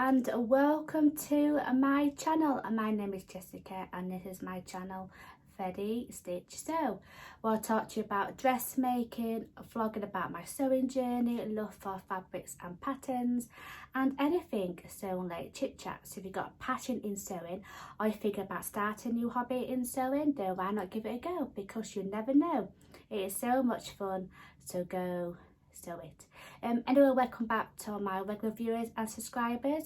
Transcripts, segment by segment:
and welcome to my channel. My name is Jessica and this is my channel Ready Stitch Sew, where I'll talk to you about dressmaking, vlogging about my sewing journey, love for fabrics and patterns, and anything sewing related chit chats. If you've got a passion in sewing or you think about starting a new hobby in sewing, then why not give it a go, because you never know. It is so much fun, so go sew it. Anyway, welcome back to my regular viewers and subscribers,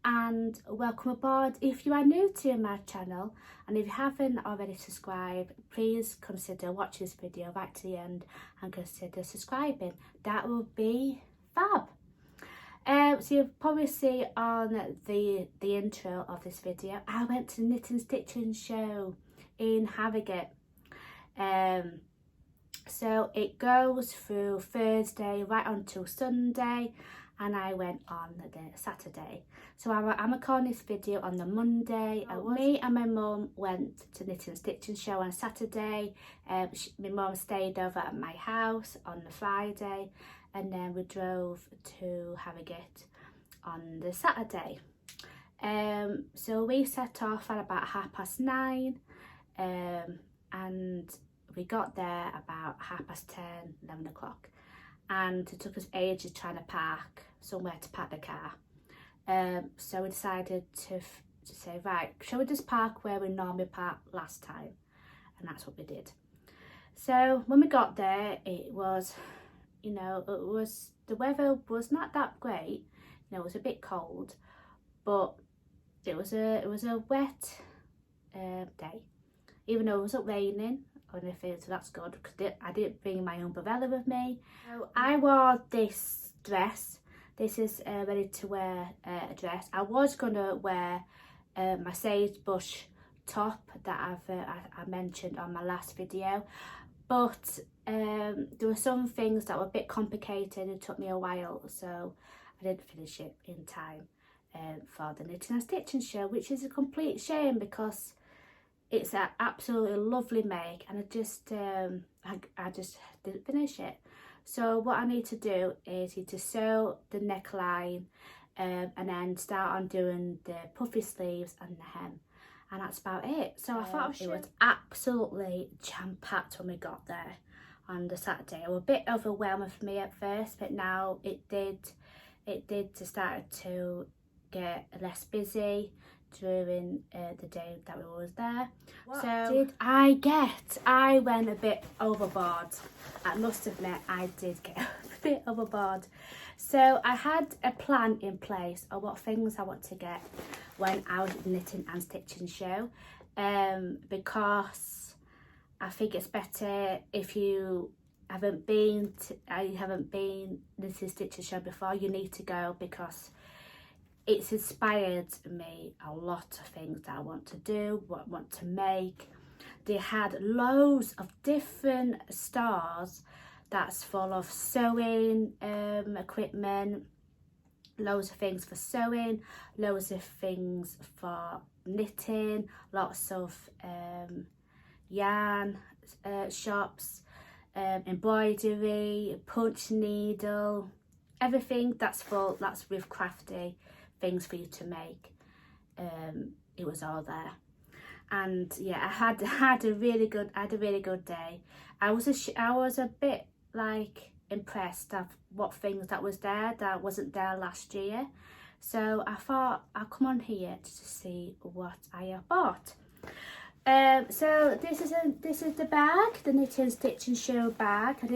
and welcome aboard if you are new to my channel. And if you haven't already subscribed, please consider watching this video right to the end and consider subscribing. That will be fab. So you'll probably see on the intro of this video, I went to the knit and stitching show in Harrogate. So it goes through Thursday right on till Sunday, and I went on the Saturday. So I'm recording this video on the Monday. Me and my mum went to knit and stitching show on Saturday. My mum stayed over at my house on the Friday, and then we drove to Harrogate on the Saturday. So we set off at about 9:30, and we got there about 10:30, 11 o'clock, and it took us ages trying to park somewhere to park the car. So we decided to say, right, shall we just park where we normally park last time? And that's what we did. So when we got there, it was, the weather was not that great. It was a bit cold, but it was a wet day, even though it wasn't raining or anything, so that's good, because I didn't bring my umbrella with me. So I wore this dress. This is a ready to wear dress. I was gonna wear my sagebush top that I mentioned on my last video, but there were some things that were a bit complicated. It took me a while, so I didn't finish it in time for the knitting and stitching show, which is a complete shame because it's an absolutely lovely make, and I just didn't finish it. So what I need to do is to sew the neckline and then start on doing the puffy sleeves and the hem, and that's about it. So I thought it was absolutely jam-packed when we got there on the Saturday. It was a bit overwhelming for me at first, but now it started to get less busy during the day that we was there. What so did I get? I went a bit overboard. I must admit, I did get a bit overboard. So I had a plan in place of what things I want to get when I was knitting and stitching show, because I think it's better if you haven't been knitting and stitching show before. You need to go, because it's inspired me a lot of things that I want to do, what I want to make. They had loads of different stores that's full of sewing equipment, loads of things for sewing, loads of things for knitting, lots of yarn shops, embroidery, punch needle, everything that's full, that's with crafty things for you to make. It was all there, and yeah, I had a really good day. I was a bit like impressed of what things that was there that wasn't there last year. So I thought I'll come on here to see what I have bought. So this is the bag, the knitting and stitching show bag. I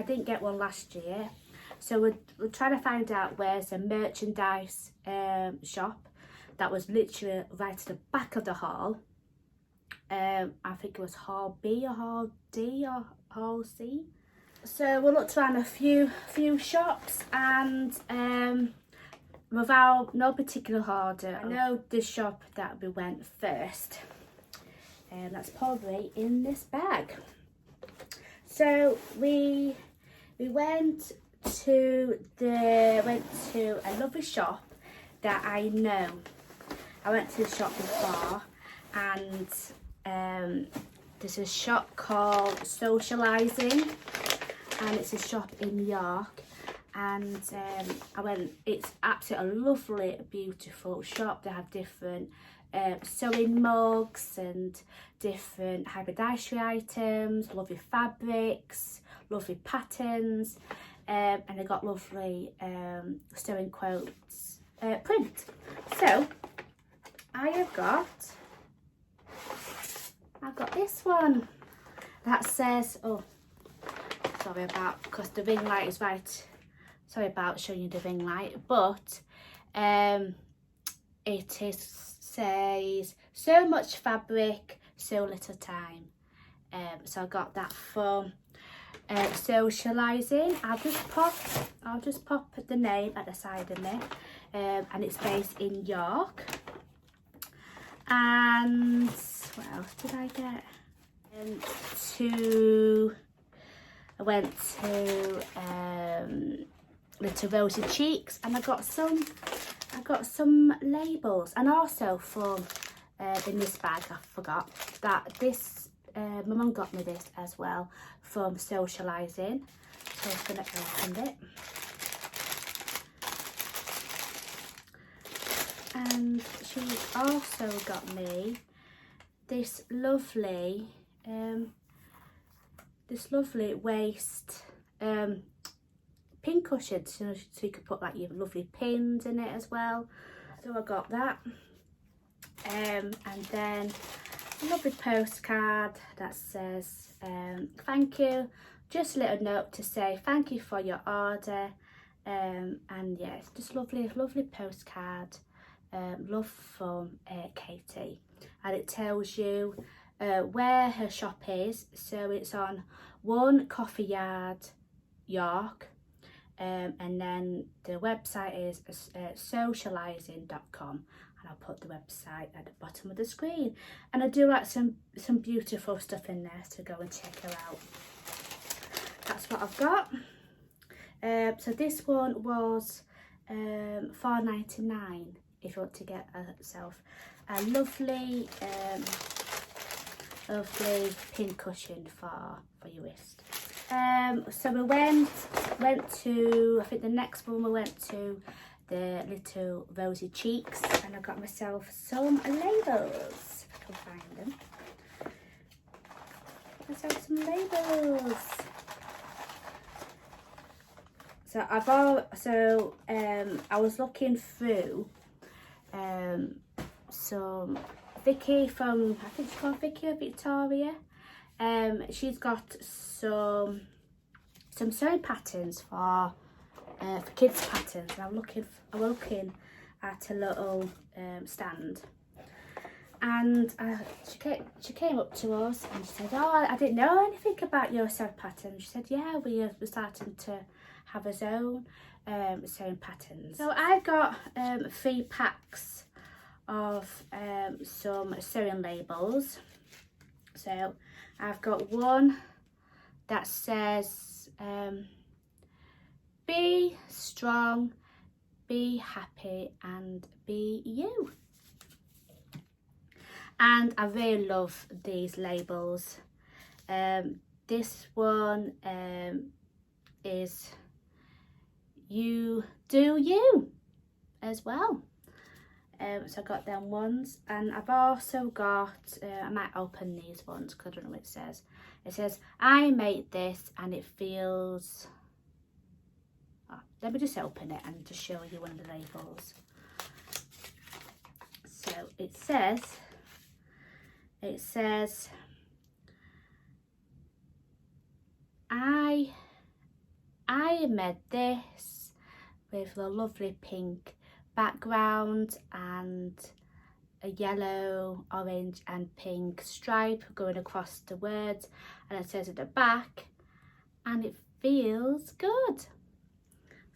didn't get one last year. So we're trying to find out where's a merchandise shop that was literally right at the back of the hall. I think it was Hall B or Hall D or Hall C. So we looked around a few shops, and without no particular order, I know the shop that we went first, and that's probably in this bag. So we went to a lovely shop that I know. I went to the shop before, and there's a shop called SEWCIALISING, and it's a shop in York, and I went, it's absolutely a lovely, beautiful shop. They have different sewing mugs and different haberdashery items, lovely fabrics, lovely patterns, and they got lovely sewing quotes print. So I've got this one that says, oh, sorry about, because the ring light is right, sorry about showing you the ring light, but it is, says, so much fabric, so little time. So I got that from Socialising. I'll just pop the name at the side of me, and it's based in York. And what else did I get? I went to Little Rosy Cheeks, and I got some labels, and also from in this bag, I forgot that this my mum got me this as well from Socialising, so I'm going to open it. And she also got me this lovely waist pin cushion, so you could put like your lovely pins in it as well. So I got that, and then a lovely postcard that says thank you, just a little note to say thank you for your order, and yeah, it's just lovely postcard. Love from Katie, and it tells you where her shop is. So it's on 1 Coffee Yard, York, and then the website is SEWCIALISING.com, and I'll put the website at the bottom of the screen. And I do like some beautiful stuff in there, so go and check her out. That's what I've got. So this one was $4.99 if you want to get yourself a lovely pin cushion for your wrist. So we went to, I think the next one we went to the Little Rosy Cheeks, and I got myself some labels, if I can find them. Myself some labels. So I was looking through some Vicky from, I think she's called Vicky or Victoria. She's got some sewing patterns for kids patterns, and I'm looking at a little stand, and she came up to us and she said, oh, I didn't know anything about your sewing pattern. She said, yeah, we're starting to have our own sewing patterns. So I got 3 packs of some sewing labels. So I've got one that says be strong, be happy, and be you. And I really love these labels. This one is you do you as well. So I got them ones, and I've also got, I might open these ones because I don't know what it says. It says, I made this and it feels, oh, let me just open it and just show you one of the labels. So it says, I made this with a lovely pink background and a yellow, orange and pink stripe going across the words, and it says at the back, and it feels good.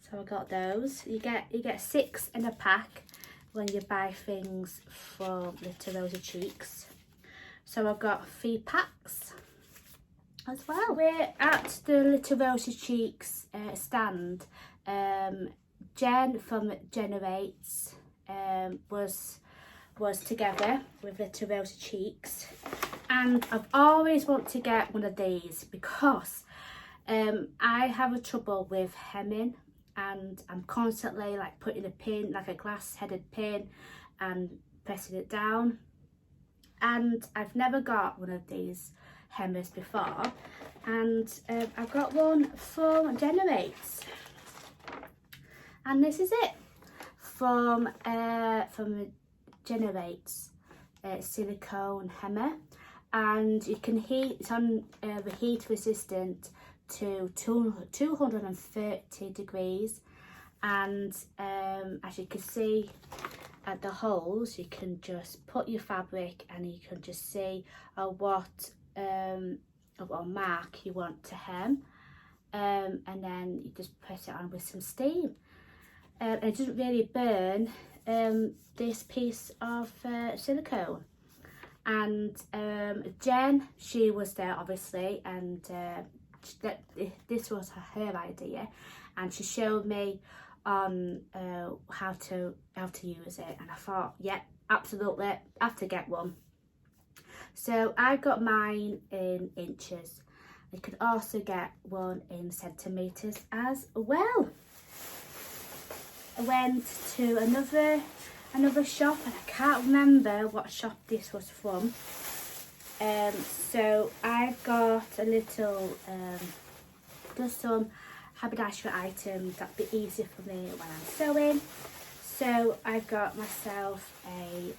So I got those. You get 6 in a pack when you buy things from Little Rosy Cheeks. So I've got 3 packs as well. We're at the Little Rosy Cheeks stand. Jen from Jenerates was together with Little Rosy Cheeks, and I've always wanted to get one of these because I have a trouble with hemming and I'm constantly like putting a pin, like a glass headed pin, and pressing it down. And I've never got one of these hemmers before, and I've got one from Jenerates, and this is it from Jenerates Silcone Hemmer, and you can heat, it's on the heat resistant to 230 degrees, and as you can see at the holes, you can just put your fabric and you can just see what mark you want to hem, and then you just press it on with some steam, and it doesn't really burn this piece of silicone. And Jen, she was there obviously, and this was her idea, and she showed me on how to use it, and I thought, yeah, absolutely, I have to get one. So I got mine in inches. You could also get one in centimetres as well. I went to another shop, and I can't remember what shop this was from. So I've got a little, just some haberdashery items that'd be easy for me when I'm sewing. So I've got myself a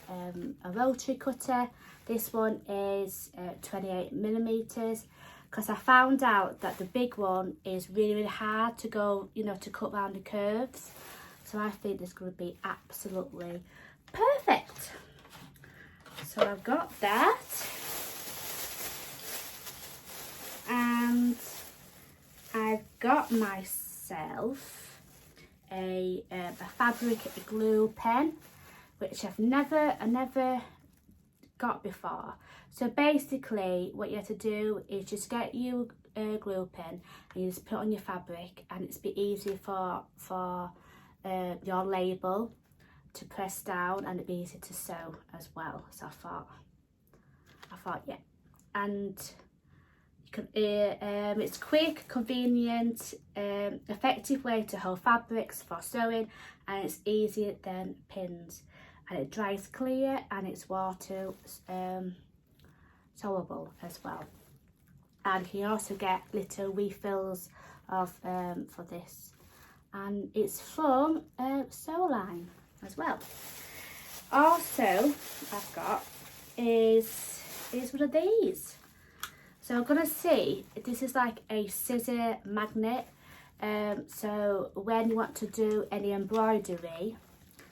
rotary cutter. This one is 28mm, because I found out that the big one is really, really hard to go, to cut around the curves. So I think this is going to be absolutely perfect. So I've got that, and I've got myself a fabric glue pen, which I never got before. So basically what you have to do is just get you a glue pen and you just put it on your fabric, and it's be easy for your label to press down, and it'd be easy to sew as well. So I thought yeah, and you can it's quick, convenient, effective way to hold fabrics for sewing, and it's easier than pins, and it dries clear, and it's water sewable as well. And you can also get little refills of for this, and it's from SEWCIALISING as well. Also I've got is one of these. So I'm gonna see, this is like a scissor magnet, so when you want to do any embroidery,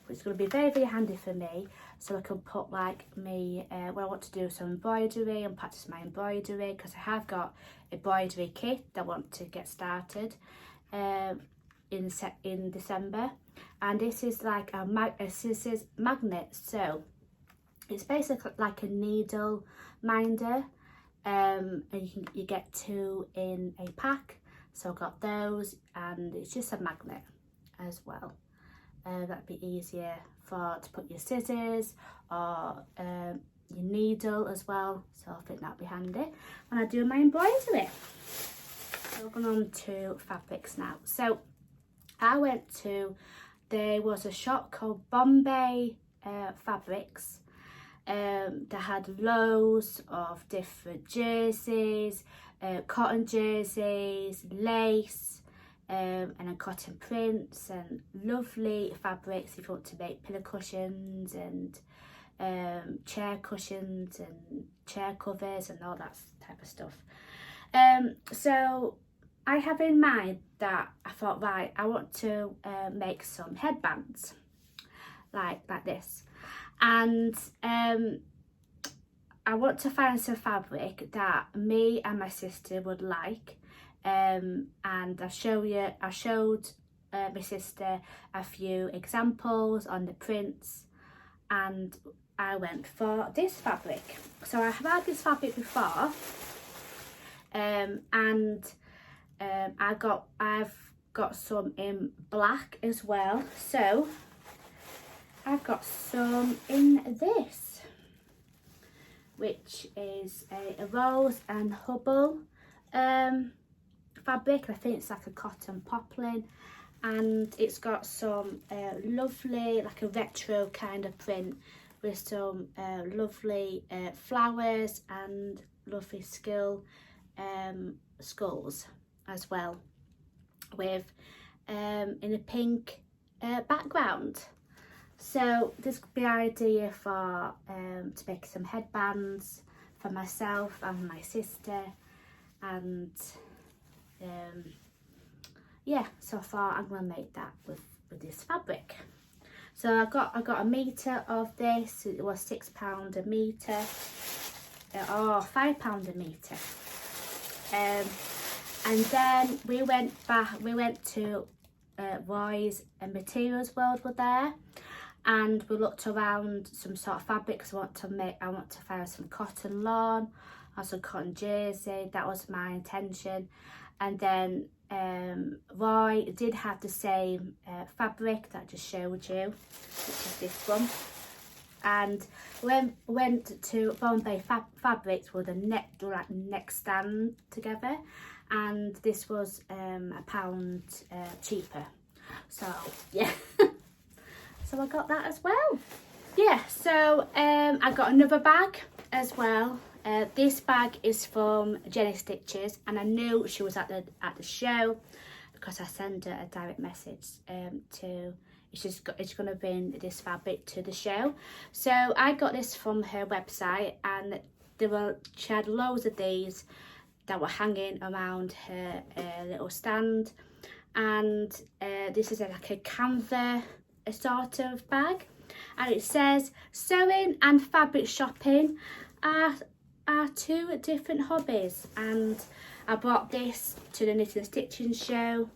which is going to be very, very handy for me, so I can put like me when I want to do some embroidery and practice my embroidery, because I have got embroidery kit that I want to get started in December, and this is like a scissors magnet. So it's basically like a needle minder, and you get 2 in a pack. So I've got those, and it's just a magnet as well. That'd be easier to put your scissors or your needle as well. So I think that'd be handy when I do my embroidery. So we're going on to fabrics now. So I went to, there was a shop called Bombay Fabrics. They had loads of different jerseys, cotton jerseys, lace, and then cotton prints, and lovely fabrics if you want to make pillow cushions and chair cushions and chair covers and all that type of stuff. So I have in mind that I thought, right, I want to make some headbands like this, and I want to find some fabric that me and my sister would like. And I showed my sister a few examples on the prints, and I went for this fabric. So I have had this fabric before, and I've got some in black as well. So I've got some in this, which is a rose and Hubble fabric. I think it's like a cotton poplin, and it's got some lovely, like a retro kind of print with some lovely flowers and lovely skulls as well, with in a pink background. So this could be an idea for to make some headbands for myself and my sister, and yeah, so far I'm gonna make that with this fabric. So I got a metre of this. It was £6 a metre, or £5 a metre. And then we went to Roy's and Materials World were there, and we looked around some sort of fabrics. I want to find some cotton lawn or some cotton jersey. That was my intention. And then Roy did have the same fabric that I just showed you, which is this one. And went to Bombay Fabrics with a neck stand together, and this was £1 cheaper. So yeah, so I got that as well. Yeah, so I got another bag as well. This bag is from Jenny Stitches, and I knew she was at the show because I sent her a direct message she's going to bring this fabric to the show. So I got this from her website, and she had loads of these that were hanging around her little stand, and this is like a canvas sort of bag, and it says sewing and fabric shopping are two different hobbies. And I brought this to the Knitting and Stitching show.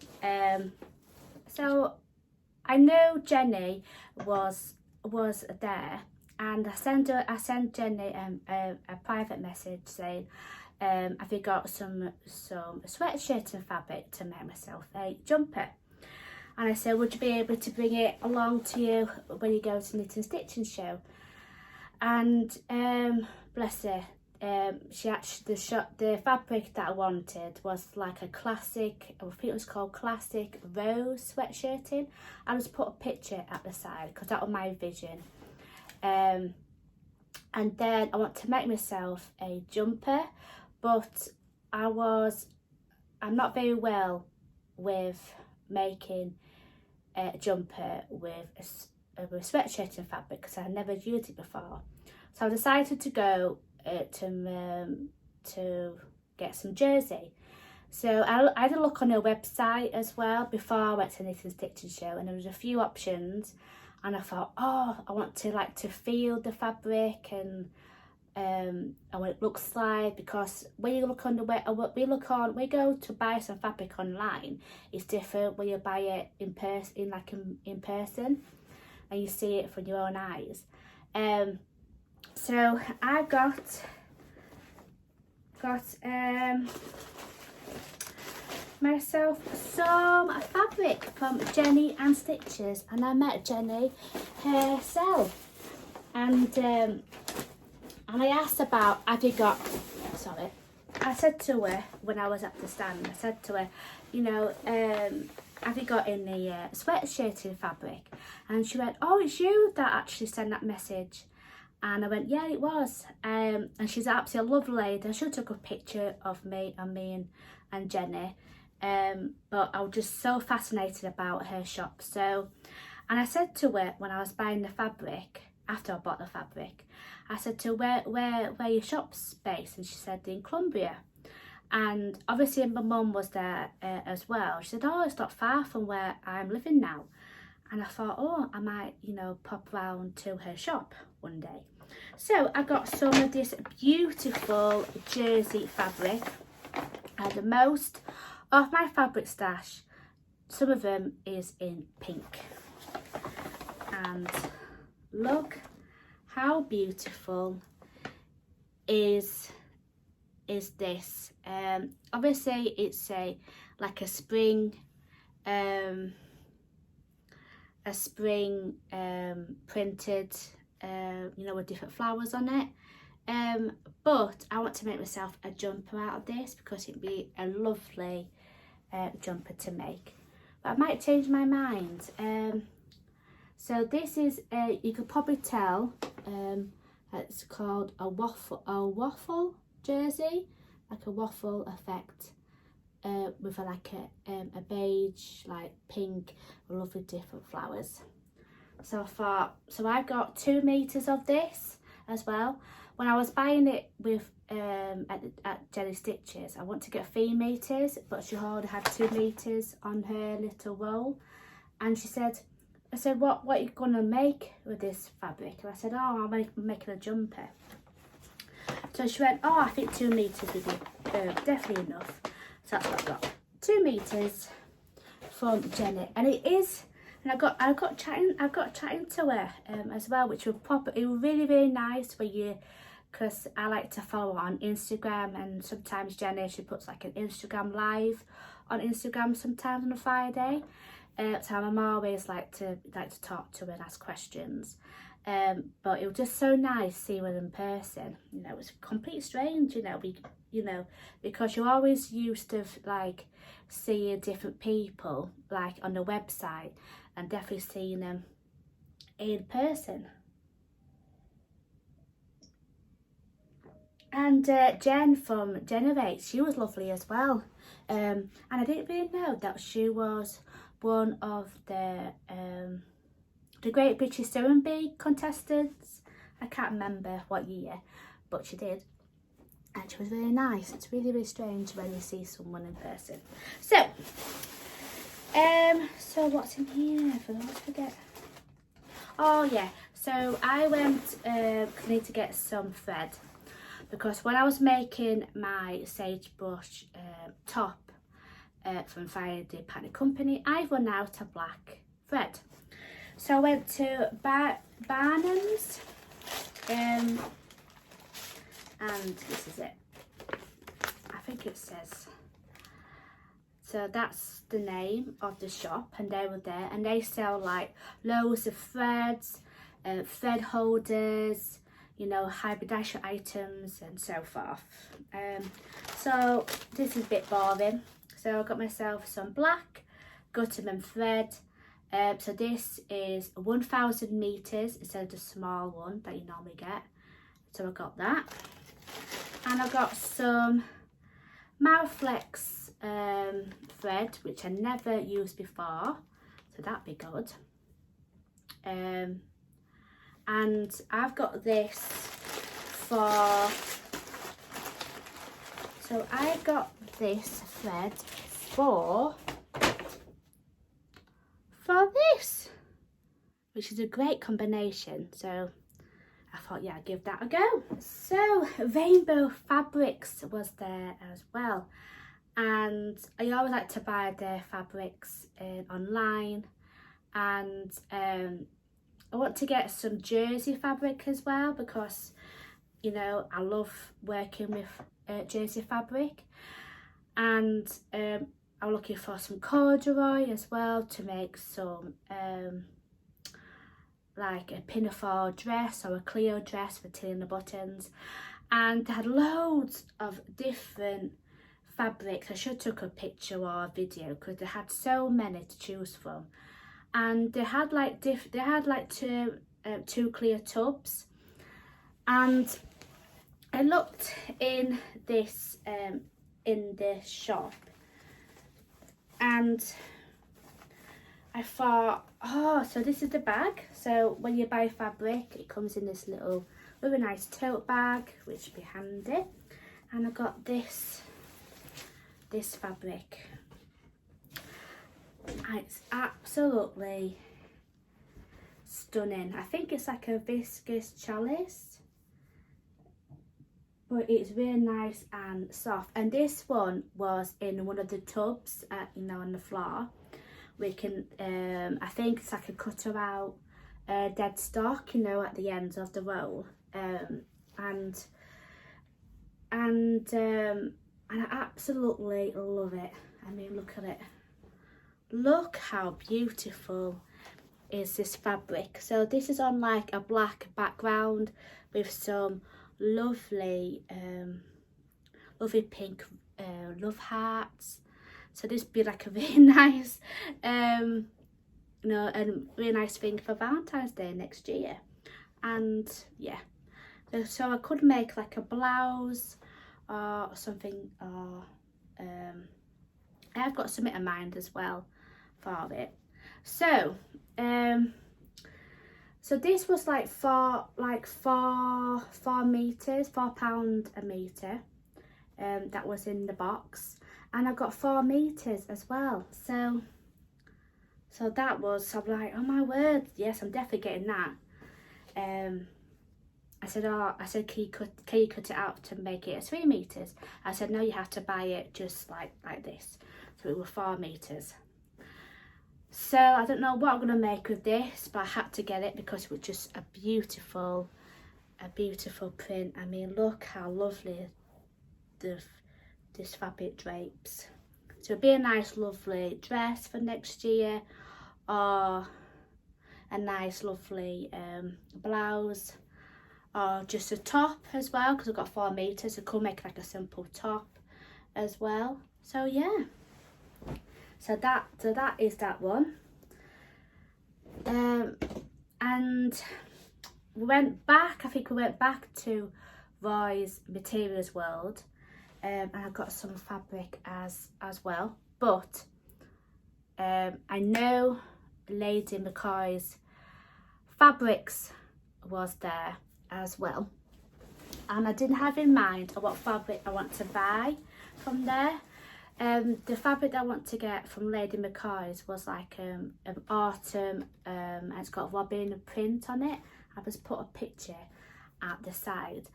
So I know Jenny was there, and I sent Jenny a private message saying, have you got some sweatshirt and fabric to make myself a jumper? And I said, would you be able to bring it along to you when you go to the Knitting and Stitching show? And bless her, the fabric that I wanted was like a classic, I think it was called classic rose sweatshirting. I just put a picture at the side because that was my vision. And then I want to make myself a jumper, but I'm not very well with making a jumper with sweatshirting fabric because I never used it before. So I decided to go to get some jersey. So I had a look on her website as well before I went to the Knitting and Stitching show, and there was a few options, and I thought, oh, I want to feel the fabric and what it looks like, because when you look on we go to buy some fabric online, it's different when you buy it in person and you see it from your own eyes. So I got myself some fabric from Jenny and Stitches, and I met Jenny herself, and I asked about, have you got, sorry, I said to her when I was at the stand, I said to her, you know, have you got any sweatshirting fabric? And she went, oh, it's you that actually sent that message. And I went, yeah, it was. And she's absolutely a lovely lady. I should have took a picture of me and Jenny. But I was just so fascinated about her shop. So, and I said to her when I was buying the fabric, after I bought the fabric, I said to her, where your shop's based? And she said, in Cumbria. And obviously my mum was there as well. She said, oh, it's not far from where I'm living now. And I thought, oh, I might, you know, pop round to her shop one day. So I got some of this beautiful jersey fabric. And the most of my fabric stash, some of them is in pink. And look how beautiful is this. Obviously it's like a spring printed, you know, with different flowers on it. But I want to make myself a jumper out of this because it'd be a lovely jumper to make. but I might change my mind. So this is you could probably tell it's called a waffle jersey, like a waffle effect, with a beige, like pink, lovely different flowers. So I thought, so I got 2 meters of this as well. When I was buying it with at Jelly Stitches, I want to get 3 meters, but she already had 2 meters on her little roll, and she said, I said, what are you gonna make with this fabric? And I said, oh, I'm making a jumper. So she went, oh, I think 2 meters would be definitely enough. So that's what I got, 2 meters from Jenny, and it is. And I got chatting to her as well, which was it was really nice for you, because I like to follow her on Instagram, and sometimes Jenny, she puts like an Instagram live on Instagram sometimes on a Friday. So I'm always like to talk to her and ask questions. But it was just so nice seeing her in person. You know, it was complete strange. Because you're always used to like seeing different people like on the website, and definitely seeing them in person. And Jen from Jenerates, she was lovely as well. And I didn't really know that she was one of the Great British Sewing Bee contestants. I can't remember what year, but she did. And she was really nice. It's really strange when you see someone in person. So, so what's in here? I forget. Oh yeah, so I went, I need to get some thread, because when I was making my sagebrush top from Friday Pattern Company, I've run out of black thread. So I went to Barnyarns, and this is it. I think it says. So that's the name of the shop, and they were there, and they sell like loads of threads, thread holders, you know, hybridization items and so forth. So this is a bit boring. So I got myself some black Gutherman thread. So this is 1,000 meters instead of the small one that you normally get. So I got that, and I got some Maraflex thread, which I never used before, so that'd be good. And I've got this for, so I got this thread for this, which is a great combination. So I thought, yeah, I'd give that a go. So Rainbow Fabrics was there as well, and I always like to buy their fabrics online, and I want to get some jersey fabric as well, because you know I love working with jersey fabric, and I'm looking for some corduroy as well to make some like a pinafore dress or a Clio dress for tilling the buttons. And they had loads of different fabrics. I should have took a picture or a video, because they had so many to choose from. And they had like two clear tubs, and I looked in this shop, and I thought, oh, so this is the bag. So when you buy fabric, it comes in this little really nice tote bag, which would be handy. And I got this fabric. And it's absolutely stunning. I think it's like a viscose chalice, but it's really nice and soft. And this one was in one of the tubs, on the floor. We can, I think it's like a cutter out dead stock, at the ends of the roll, and I absolutely love it. I mean, look at it. Look how beautiful is this fabric. So this is on like a black background with some lovely pink love hearts. So this would be like a really nice, you know, a really nice thing for Valentine's Day next year. And yeah, so I could make like a blouse or something, or I've got something in mind as well for it. So so this was like £4 meters, £4 a meter. That was in the box, and I got 4 meters as well. So that was, so I'm like, oh my word, yes, I'm definitely getting that. I said, can you cut it out to make it 3 meters? I said, no, you have to buy it just like this. So it was 4 meters. So I don't know what I'm gonna make with this, but I had to get it because it was just a beautiful print. I mean, look how lovely this fabric drapes. So it'll be a nice lovely dress for next year, or a nice lovely blouse, or just a top as well, because I've got 4 meters, so I could make like a simple top as well. So yeah, so that is that one. And we went back, I think we went back to Roy's Materials World, and I got some fabric as well, but I know Lady McCoy's fabrics was there as well, and I didn't have in mind what fabric I want to buy from there. The fabric that I want to get from Lady McCoy's was like an autumn, and it's got robin print on it. I just put a picture at the side,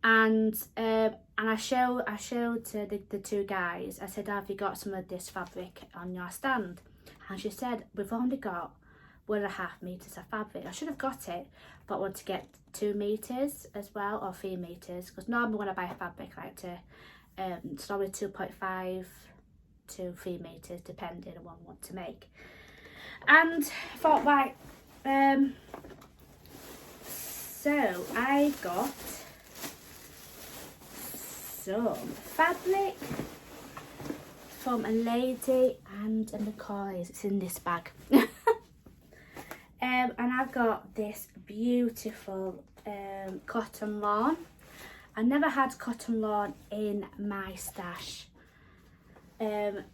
and I showed to the 2 guys. I said, have you got some of this fabric on your stand? And she said, we've only got 1.5 meters of fabric. I should have got it, but I want to get 2 meters as well, or 3 meters, because normally when I buy fabric I like to it's normally 2.5 to 3 meters depending on what I want to make. And I thought, right, so I got some fabric from a Lady and a McCoy's. It's in this bag. And I've got this beautiful cotton lawn. I never had cotton lawn in my stash, and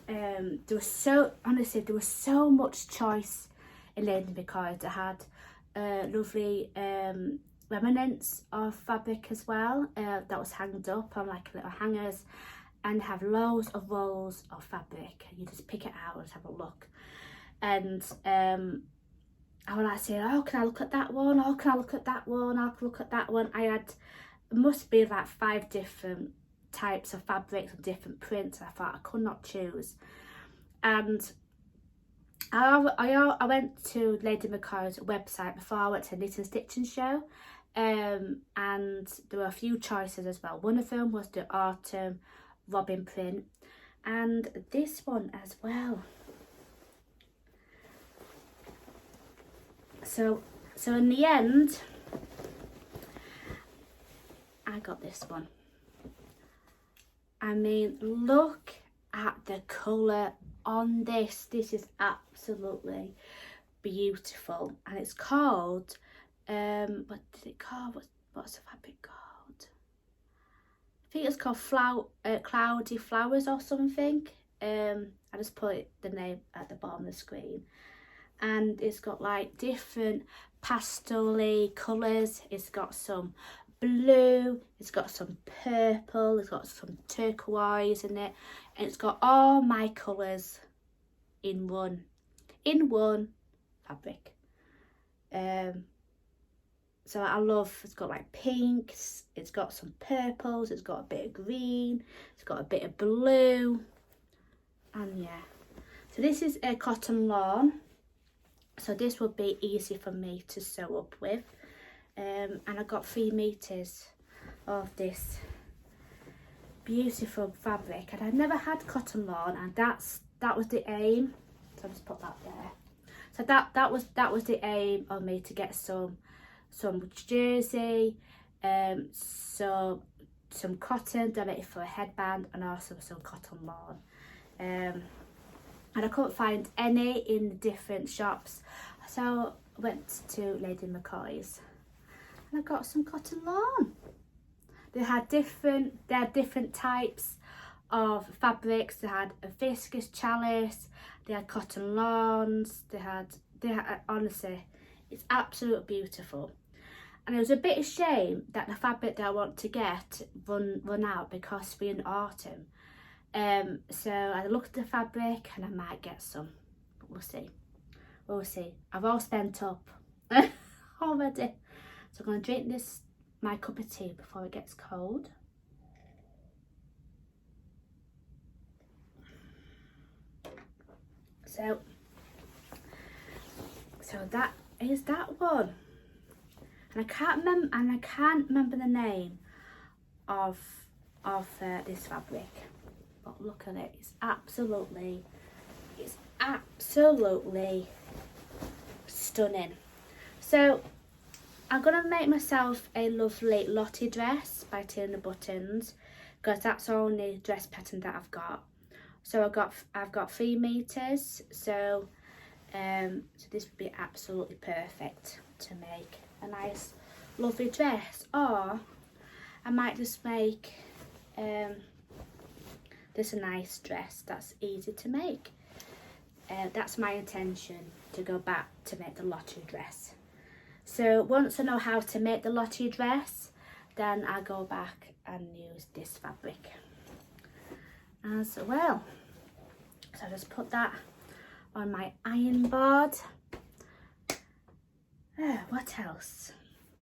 there was so much choice in Lady because I had lovely remnants of fabric as well, that was hanged up on like little hangers, and have loads of rolls of fabric. You just pick it out and have a look, and I would like say, oh, can I look at that one? Oh, can I look at that one? I can look at that one. I had, must be like 5 different types of fabrics of different prints. I thought I could not choose. And I went to Lady McCoy's website before I went to Knit and Stitching show. And there were a few choices as well. One of them was the autumn robin print. And this one as well. So in the end, I got this one. I mean, look at the colour on this. This is absolutely beautiful, and it's called what did it call? What's the fabric called? I think it's called Cloudy Flowers or something. I just put the name at the bottom of the screen. And it's got like different pastel-y colours. It's got some blue, it's got some purple, it's got some turquoise in it, and it's got all my colours in one fabric. So I love, it's got like pinks, it's got some purples, it's got a bit of green, it's got a bit of blue, and yeah. So this is a cotton lawn. So this would be easy for me to sew up with, and I got 3 meters of this beautiful fabric, and I'd never had cotton lawn, and that was the aim. So I'll just put that there. So that was the aim of me, to get some jersey, some some cotton donated for a headband, and also some cotton lawn. And I couldn't find any in the different shops, so I went to Lady McCoy's and I got some cotton lawn. They had different types of fabrics. They had a viscose chalice, they had cotton lawns, they had honestly, it's absolutely beautiful. And it was a bit of shame that the fabric that I want to get run out because we're in autumn. So I looked at the fabric and I might get some, but we'll see. We'll see. I've all spent up already. So I'm going to drink my cup of tea before it gets cold. So that is that one. And I can't remember the name of this fabric. But look at it, it's absolutely stunning. So I'm gonna make myself a lovely Lottie dress by Tina Buttons, because that's the only dress pattern that I've got. So I've got 3 meters. So this would be absolutely perfect to make a nice lovely dress. Or I might just make this a nice dress that's easy to make. That's my intention, to go back to make the Lottie dress. So once I know how to make the Lottie dress, then I'll go back and use this fabric as well. So I just put that on my iron board. What else?